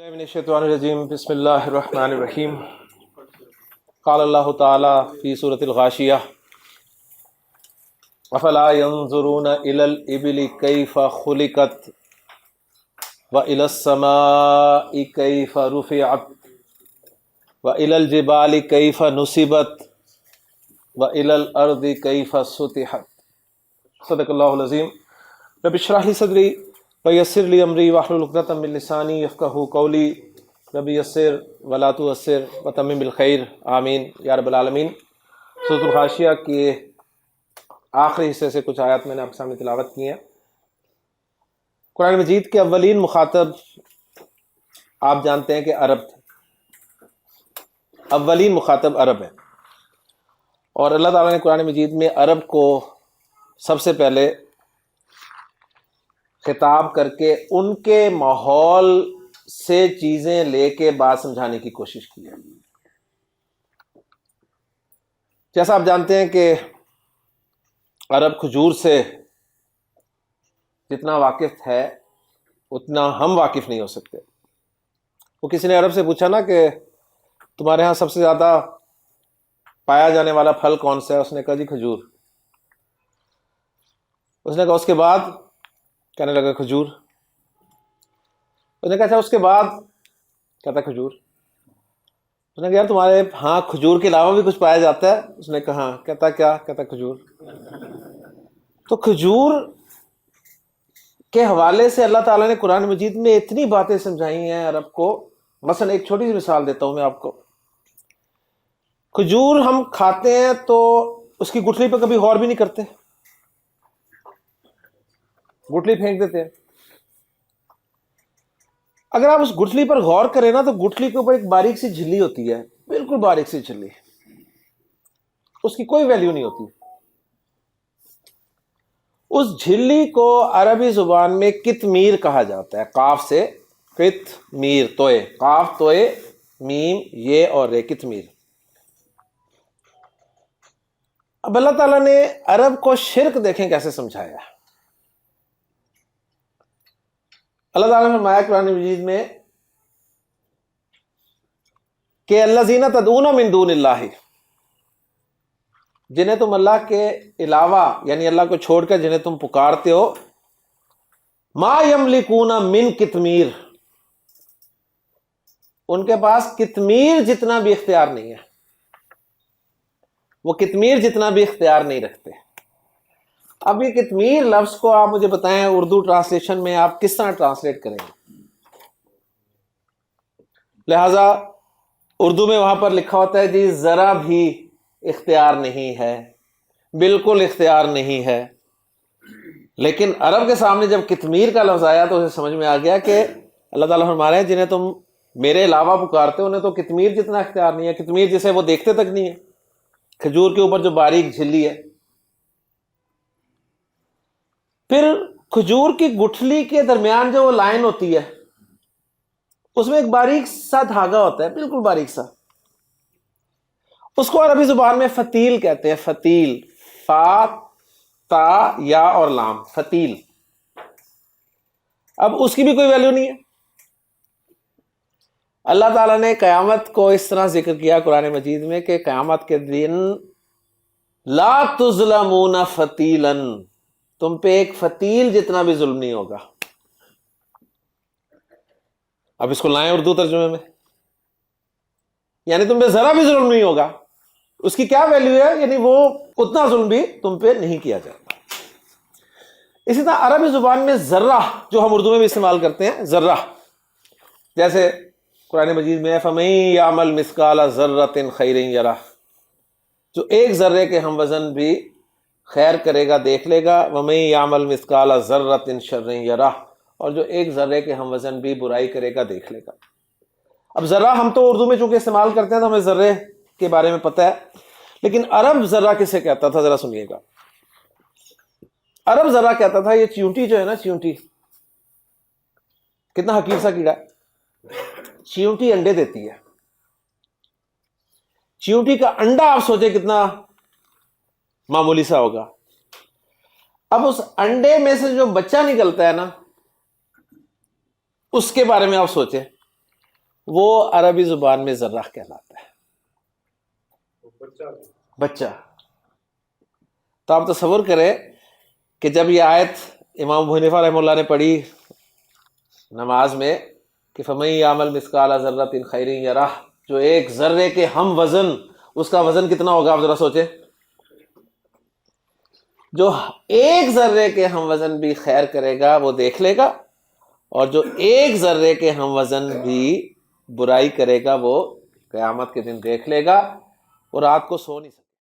من الشیطان الرجیم بسم اللہ الرحمن الرحیم قال اللہ تعالی فی سورۃ الغاشیہ افلا ينظرون الى الابل کیف خلقت والى السماء کیف رفعت والى الجبال کیف نصبت والى الارض کیف سطحت صدق اللہ العظیم رب اشرح لی صدری ویسر لی امری واحلل عقدۃ من لسانی یفقہوا قولی رب یسر ولا تعسر وتمم بالخیر آمین یا رب العالمین۔ سورۃ الغاشیہ کے آخری حصے سے کچھ آیات میں نے آپ کے سامنے تلاوت کی ہیں۔ قرآن مجید کے اولین مخاطب آپ جانتے ہیں کہ عرب تھے، اولین مخاطب عرب ہے، اور اللہ تعالیٰ نے قرآن مجید میں عرب کو سب سے پہلے خطاب کر کے ان کے ماحول سے چیزیں لے کے بات سمجھانے کی کوشش کی ہے۔ جیسا آپ جانتے ہیں کہ عرب کھجور سے جتنا واقف ہے اتنا ہم واقف نہیں ہو سکتے۔ وہ کسی نے عرب سے پوچھا نا کہ تمہارے ہاں سب سے زیادہ پایا جانے والا پھل کون سا ہے؟ اس نے کہا جی کھجور۔ اس نے کہا اس کے بعد؟ کہنے لگا کھجور۔ اس نے کہا اچھا اس کے بعد؟ کہتا کھجور۔ اس نے کہا یار تمہارے ہاں کھجور کے علاوہ بھی کچھ پایا جاتا ہے؟ اس نے کہا ہاں۔ کہتا کیا؟ کہتا کھجور۔ تو کھجور کے حوالے سے اللہ تعالیٰ نے قرآن مجید میں اتنی باتیں سمجھائی ہیں عرب کو۔ مثلا ایک چھوٹی سی مثال دیتا ہوں میں آپ کو۔ کھجور ہم کھاتے ہیں تو اس کی گٹھلی پہ کبھی غور بھی نہیں کرتے، گٹھلی پھینک دیتے ہیں۔ اگر آپ اس گٹھلی پر غور کریں نا تو گٹھلی کے اوپر ایک باریک سی جھلی ہوتی ہے، بالکل باریک سی جھلی، اس کی کوئی ویلیو نہیں ہوتی۔ اس جھلی کو عربی زبان میں کتمیر کہا جاتا ہے، قاف سے کتمیر، توئے، قاف توئے میم یہ اور رے، کتمیر۔ اب اللہ تعالیٰ نے عرب کو شرک دیکھیں کیسے سمجھایا۔ اللہ تعالیٰ نے فرمایا قرآن مجید میں کہ الذین تدعون من دون اللہ، جنہیں تم اللہ کے علاوہ یعنی اللہ کو چھوڑ کر جنہیں تم پکارتے ہو، ما یملکون من کتمیر، ان کے پاس کتمیر جتنا بھی اختیار نہیں ہے، وہ کتمیر جتنا بھی اختیار نہیں رکھتے۔ اب یہ کتمیر لفظ کو آپ مجھے بتائیں اردو ٹرانسلیشن میں آپ کس طرح ٹرانسلیٹ کریں گے؟ لہذا اردو میں وہاں پر لکھا ہوتا ہے جی ذرا بھی اختیار نہیں ہے، بالکل اختیار نہیں ہے۔ لیکن عرب کے سامنے جب کتمیر کا لفظ آیا تو اسے سمجھ میں آ گیا کہ اللہ تعالیٰ فرما رہے ہیں جنہیں تم میرے علاوہ پکارتے ہو انہیں تو کتمیر جتنا اختیار نہیں ہے، کتمیر جسے وہ دیکھتے تک نہیں ہے، کھجور کے اوپر جو باریک جھلی ہے۔ پھر کھجور کی گٹھلی کے درمیان جو وہ لائن ہوتی ہے اس میں ایک باریک سا دھاگا ہوتا ہے، بالکل باریک سا، اس کو عربی زبان میں فتیل کہتے ہیں، فتیل، فا تا یا اور لام، فتیل۔ اب اس کی بھی کوئی ویلیو نہیں ہے۔ اللہ تعالیٰ نے قیامت کو اس طرح ذکر کیا قرآن مجید میں کہ قیامت کے دن لا تظلمون فتیلا، تم پہ ایک فتیل جتنا بھی ظلم نہیں ہوگا۔ اب اس کو لائیں اردو ترجمے میں، یعنی تم پہ ذرا بھی ظلم نہیں ہوگا۔ اس کی کیا ویلیو ہے؟ یعنی وہ اتنا ظلم بھی تم پہ نہیں کیا جائے گا۔ اسی طرح عربی زبان میں ذرہ جو ہم اردو میں بھی استعمال کرتے ہیں، ذرہ، جیسے قرآن مجید میں فَمَن يَعْمَلْ مِثْقَالَ ذَرَّةٍ خَيْرٍ يَرَهُ، جو ایک ذرے کے ہم وزن بھی خیر کرے گا دیکھ لے گا، وَمَن يَعْمَلْ مِثْقَالَ ذَرَّةٍ شَرٍّ يَرَهُ، اور جو ایک ذرے کے ہم وزن بھی برائی کرے گا دیکھ لے گا۔ اب ذرہ ہم تو اردو میں چونکہ استعمال کرتے ہیں تو ہمیں ذرے کے بارے میں پتہ ہے، لیکن عرب ذرہ کسے کہتا تھا ذرا سنیے گا۔ عرب ذرہ کہتا تھا یہ چیونٹی جو ہے نا، چیونٹی، کتنا حقیر سا کیڑا ہے، چیونٹی انڈے دیتی ہے۔ چیونٹی کا انڈا آپ سوچیں کتنا معمولی سا ہوگا۔ اب اس انڈے میں سے جو بچہ نکلتا ہے نا اس کے بارے میں آپ سوچیں وہ عربی زبان میں ذرہ کہلاتا ہے، بچہ۔ تو آپ تصور کریں کہ جب یہ آیت امام ابو حنیفہ رحمہ اللہ نے پڑھی نماز میں کہ فَمَن يَعْمَلْ مِثْقَالَ ذَرَّةٍ خَيْرٍ يَرَهُ، جو ایک ذرے کے ہم وزن، اس کا وزن کتنا ہوگا آپ ذرا سوچیں، جو ایک ذرے کے ہم وزن بھی خیر کرے گا وہ دیکھ لے گا، اور جو ایک ذرے کے ہم وزن بھی برائی کرے گا وہ قیامت کے دن دیکھ لے گا، اور رات کو سو نہیں سکتا۔